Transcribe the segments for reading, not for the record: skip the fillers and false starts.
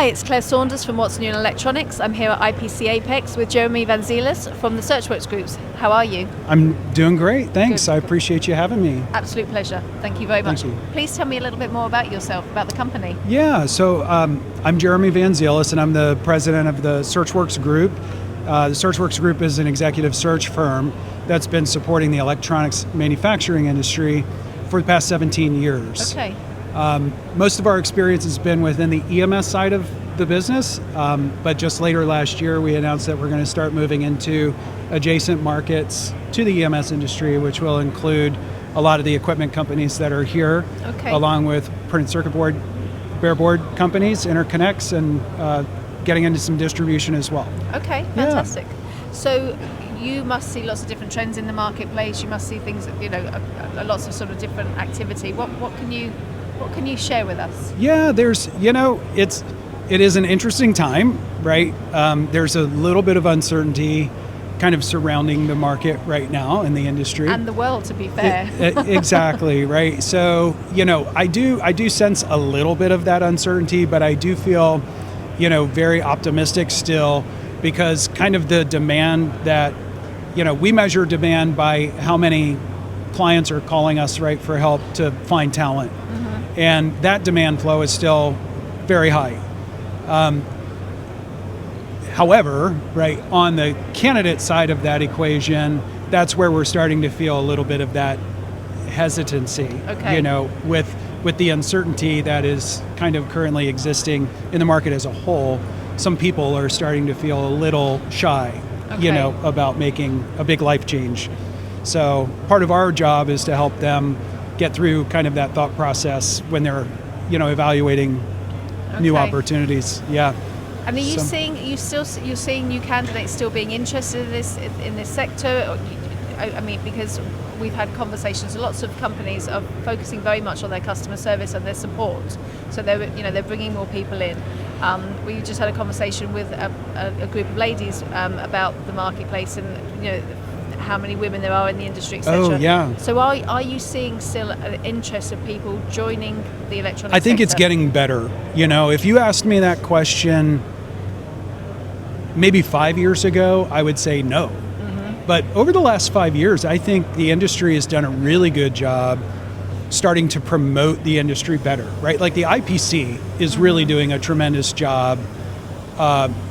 it's Claire Saunders from What's New in Electronics. I'm here at IPC APEX with Jeremy Vanselous from the SearchWorks Group. How are you? I'm doing great, thanks. Good. I appreciate you having me. Absolute pleasure. Thank you very much. Thank you. Please tell me a little bit more about yourself, about the company. Yeah, so I'm Jeremy Vanselous, and I'm the president of the SearchWorks Group. The SearchWorks Group is an executive search firm that's been supporting the electronics manufacturing industry for the past 17 years. Okay. Most of our experience has been within the EMS side of the business, but just later last year we announced that we're going to start moving into adjacent markets to the EMS industry, which will include a lot of the equipment companies that are here, along with printed circuit board, bare board companies, interconnects, and getting into some distribution as well. Okay, fantastic. Yeah. So you must see lots of different trends in the marketplace. You must see things, lots of sort of different activity. What can you share with us? Yeah, it is an interesting time, right? There's a little bit of uncertainty kind of surrounding the market right now in the industry. And the world, to be fair. Exactly, right? So, I do sense a little bit of that uncertainty, but I do feel, very optimistic still, because kind of the demand that, we measure demand by how many clients are calling us, right, for help to find talent. Mm-hmm. And that demand flow is still very high. However, right, on the candidate side of that equation, that's where we're starting to feel a little bit of that hesitancy, with the uncertainty that is kind of currently existing in the market as a whole. Some people are starting to feel a little shy, about making a big life change. So part of our job is to help them get through kind of that thought process when they're, evaluating new opportunities. Yeah. And are you seeing new candidates still being interested in this sector? Because we've had conversations. Lots of companies are focusing very much on their customer service and their support. So they're bringing more people in. We just had a conversation with a group of ladies about the marketplace and how many women there are in the industry, etc. Oh, yeah. So are you seeing still an interest of people joining the electronics I think sector? It's getting better. If you asked me that question maybe 5 years ago, I would say no. Mm-hmm. But over the last 5 years, I think the industry has done a really good job starting to promote the industry better, right? Like the IPC is really doing a tremendous job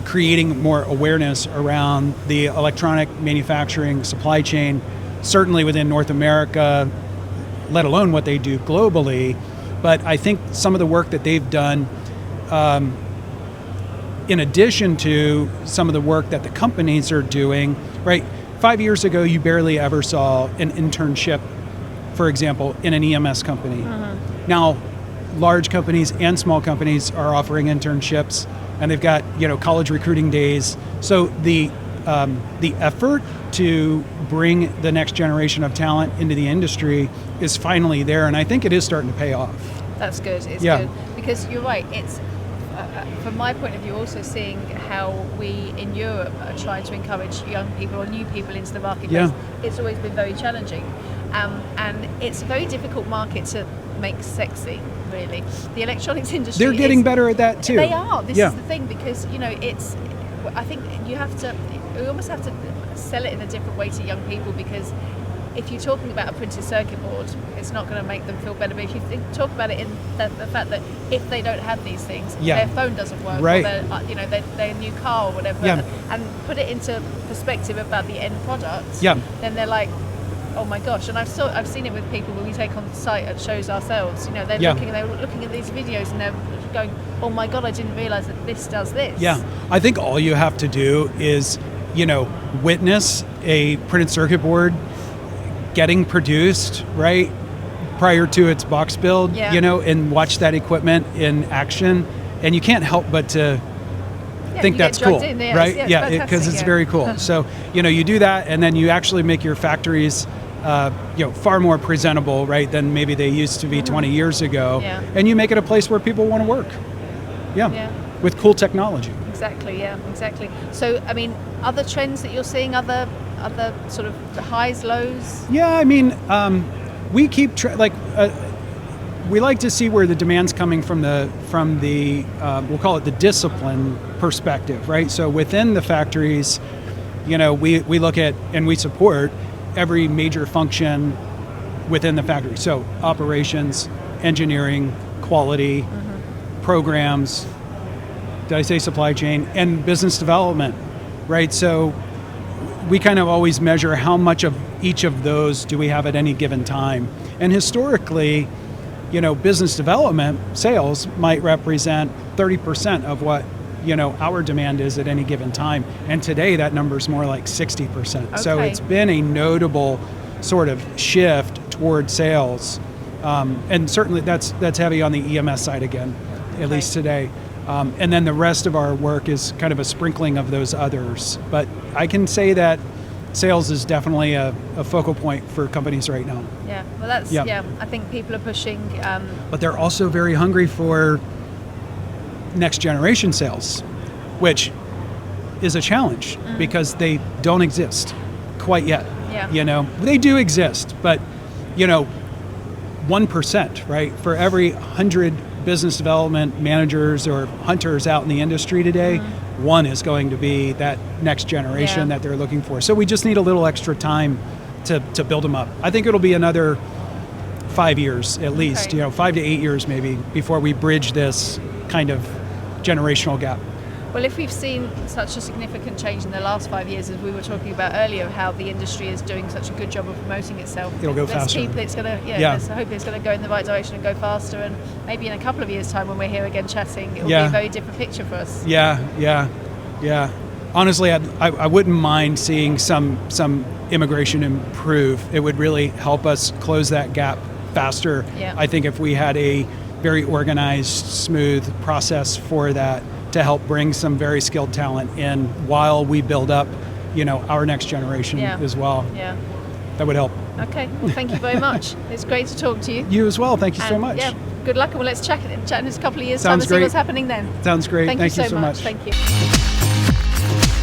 creating more awareness around the electronic manufacturing supply chain, certainly within North America, let alone what they do globally. But I think some of the work that they've done, in addition to some of the work that the companies are doing, right? 5 years ago, you barely ever saw an internship, for example, in an EMS company. Mm-hmm. Now, large companies and small companies are offering internships, and they've got college recruiting days. So the effort to bring the next generation of talent into the industry is finally there, and I think it is starting to pay off. That's good. It's good because you're right. It's from my point of view, also seeing how we in Europe are trying to encourage young people or new people into the marketplace. Yeah. It's always been very challenging, and it's a very difficult market to make sexy. Really, the electronics industry. They're getting better at that too. They are. This is the thing, because it's. I think we almost have to sell it in a different way to young people, because if you're talking about a printed circuit board, it's not going to make them feel better. But if you talk about it in the fact that if they don't have these things, their phone doesn't work, right. or their new car or whatever, and put it into perspective about the end product, then they're like, oh my gosh. And I've seen it with people when we take on site at shows ourselves. They're looking at these videos and they're going, oh my god, I didn't realize that this does this. Yeah, I think all you have to do is witness a printed circuit board getting produced, right, prior to its box build, and watch that equipment in action, and you can't help but to think that's cool, right? Because it's very cool. So you do that, and then you actually make your factories far more presentable, right, than maybe they used to be 20 years ago, and you make it a place where people want to work, with cool technology. Exactly. So other trends that you're seeing, other sort of highs, lows? Yeah, we keep we like to see where the demand's coming from the we'll call it the discipline perspective, right? So within the factories, we look at and we support every major function within the factory. So operations, engineering, quality, programs, did I say supply chain, and business development, right? So we kind of always measure how much of each of those do we have at any given time. And historically, business development sales might represent 30% of what our demand is at any given time. And today that number is more like 60%. Okay. So it's been a notable sort of shift toward sales. And certainly that's heavy on the EMS side again, at least today. And then the rest of our work is kind of a sprinkling of those others. But I can say that sales is definitely a focal point for companies right now. Yeah, well that's, I think people are pushing. But they're also very hungry for next generation sales, which is a challenge because they don't exist quite yet. Yeah. They do exist, but 1%, right? For every 100 business development managers or hunters out in the industry today, one is going to be that next generation that they're looking for. So we just need a little extra time to build them up. I think it'll be another 5 years at least, 5 to 8 years maybe, before we bridge this kind of generational gap. Well, if we've seen such a significant change in the last 5 years, as we were talking about earlier, how the industry is doing such a good job of promoting itself, it'll go faster. Let's hope it's going to go in the right direction and go faster. And maybe in a couple of years' time, when we're here again chatting, it will be a very different picture for us. Yeah. Honestly, I wouldn't mind seeing some immigration improve. It would really help us close that gap faster. Yeah. I think if we had a very organized, smooth process for that, to help bring some very skilled talent in while we build up, our next generation as well. Yeah. That would help. Okay. Well, thank you very much. It's great to talk to you. You as well. Thank you so much. Yeah. Good luck, and let's chat in a couple of years' Sounds time and great. see what's happening then. Sounds great. Thank you so much. Thank you. Thank you.